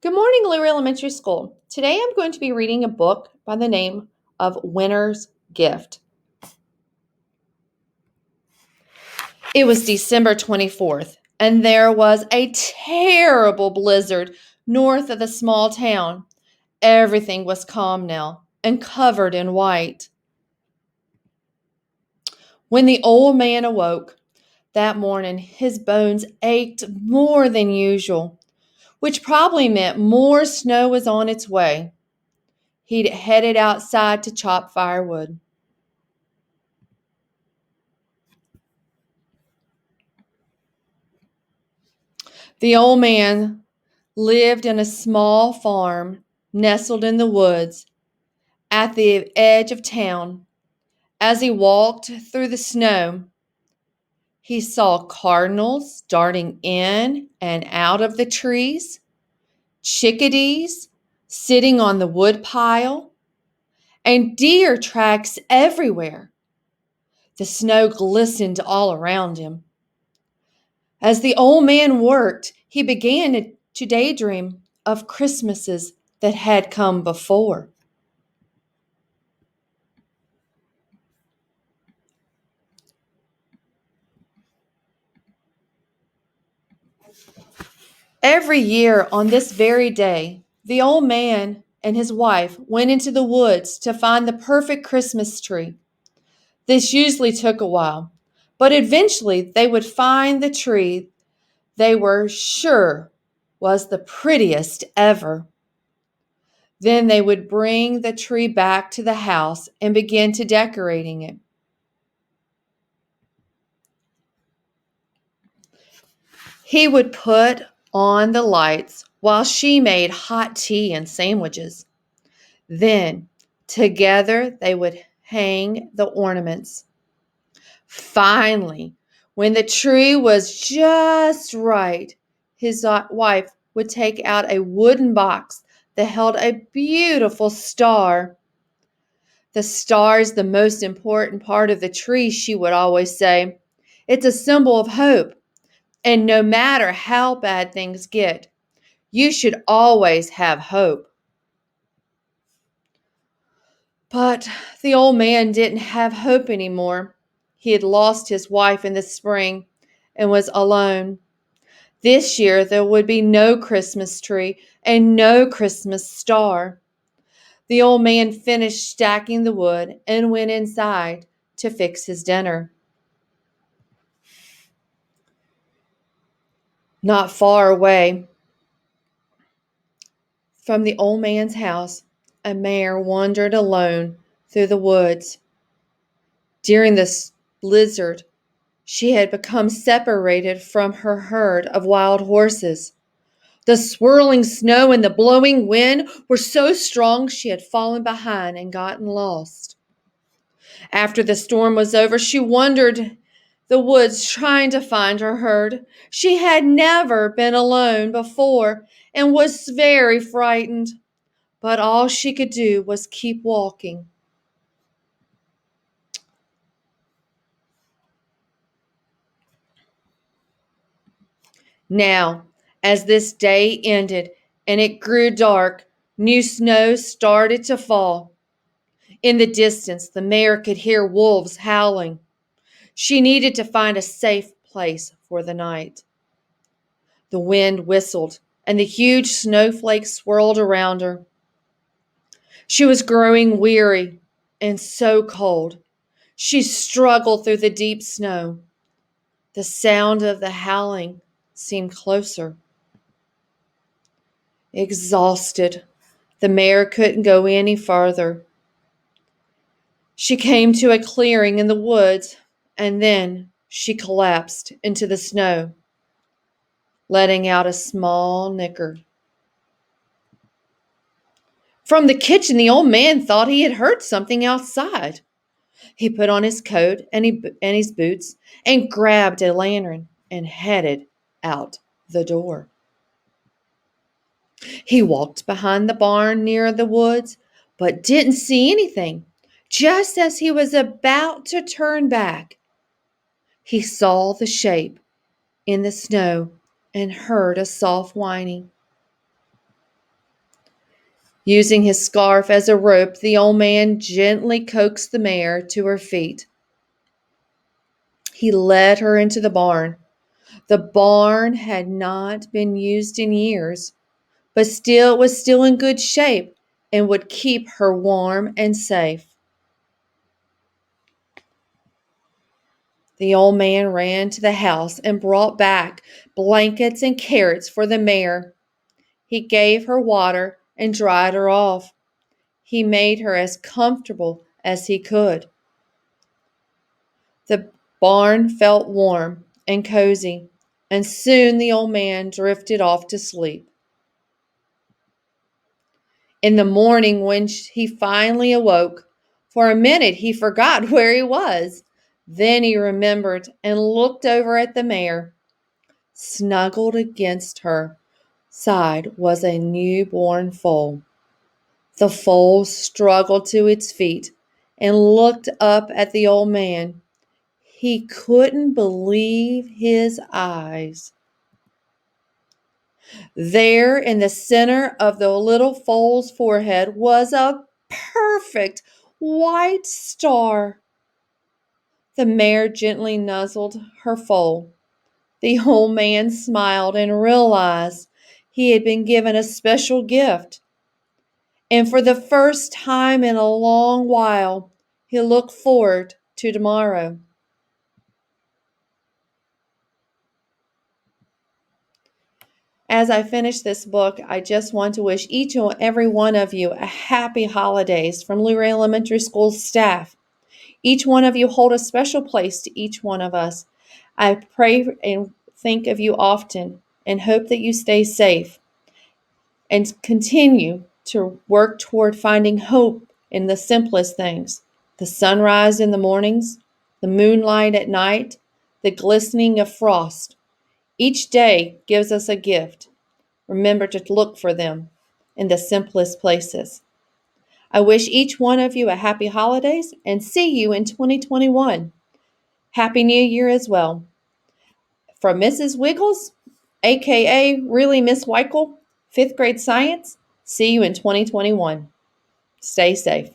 Good morning, Leary Elementary School. Today I'm going to be reading a book by the name of Winter's Gift. It was December 24th, and there was a terrible blizzard north of the small town. Everything was calm now and covered in white. When the old man awoke that morning, his bones ached more than usual, which probably meant more snow was on its way. He'd headed outside to chop firewood. The old man lived in a small farm nestled in the woods at the edge of town. As he walked through the snow, he saw cardinals darting in and out of the trees, chickadees sitting on the wood pile, and deer tracks everywhere. The snow glistened all around him. As the old man worked, he began to daydream of Christmases that had come before. Every year on this very day, the old man and his wife went into the woods to find the perfect Christmas tree. This usually took a while, but eventually they would find the tree they were sure was the prettiest ever. Then they would bring the tree back to the house and begin to decorating it. He would put on the lights while she made hot tea and sandwiches. Then, together, they would hang the ornaments. Finally, when the tree was just right, his wife would take out a wooden box that held a beautiful star. The star is the most important part of the tree, she would always say. It's a symbol of hope. And no matter how bad things get, you should always have hope. But the old man didn't have hope anymore. He had lost his wife in the spring and was alone. This year there would be no Christmas tree and no Christmas star. The old man finished stacking the wood and went inside to fix his dinner. Not far away from the old man's house, a mare wandered alone through the woods. During this blizzard, she had become separated from her herd of wild horses. The swirling snow and the blowing wind were so strong she had fallen behind and gotten lost. After the storm was over, she wandered the woods trying to find her herd. She had never been alone before and was very frightened, but all she could do was keep walking. Now, as this day ended and it grew dark, new snow started to fall. In the distance, the mare could hear wolves howling. She needed to find a safe place for the night. The wind whistled, and the huge snowflakes swirled around her. She was growing weary and so cold. She struggled through the deep snow. The sound of the howling seemed closer. Exhausted, the mare couldn't go any farther. She came to a clearing in the woods, and then she collapsed into the snow, letting out a small nicker. From the kitchen, the old man thought he had heard something outside. He put on his coat and his boots and grabbed a lantern and headed out the door. He walked behind the barn near the woods, but didn't see anything. Just as he was about to turn back, he saw the shape in the snow and heard a soft whining. Using his scarf as a rope, the old man gently coaxed the mare to her feet. He led her into the barn. The barn had not been used in years, but still it was still in good shape and would keep her warm and safe. The old man ran to the house and brought back blankets and carrots for the mare. He gave her water and dried her off. He made her as comfortable as he could. The barn felt warm and cozy, and soon the old man drifted off to sleep. In the morning, when he finally awoke, for a minute he forgot where he was. Then he remembered and looked over at the mare. Snuggled against her side was a newborn foal. The foal struggled to its feet and looked up at the old man. He couldn't believe his eyes. There in the center of the little foal's forehead was a perfect white star. The mare gently nuzzled her foal. The old man smiled and realized he had been given a special gift. And for the first time in a long while, he looked forward to tomorrow. As I finish this book, I just want to wish each and every one of you a happy holidays from Luray Elementary School staff. Each one of you hold a special place to each one of us. I pray and think of you often and hope that you stay safe and continue to work toward finding hope in the simplest things: the sunrise in the mornings, the moonlight at night, the glistening of frost. Each day gives us a gift. Remember to look for them in the simplest places. I wish each one of you a happy holidays and see you in 2021. Happy New Year as well. From Mrs. Wiggles, aka Really Miss Weikle, 5th grade science, see you in 2021. Stay safe.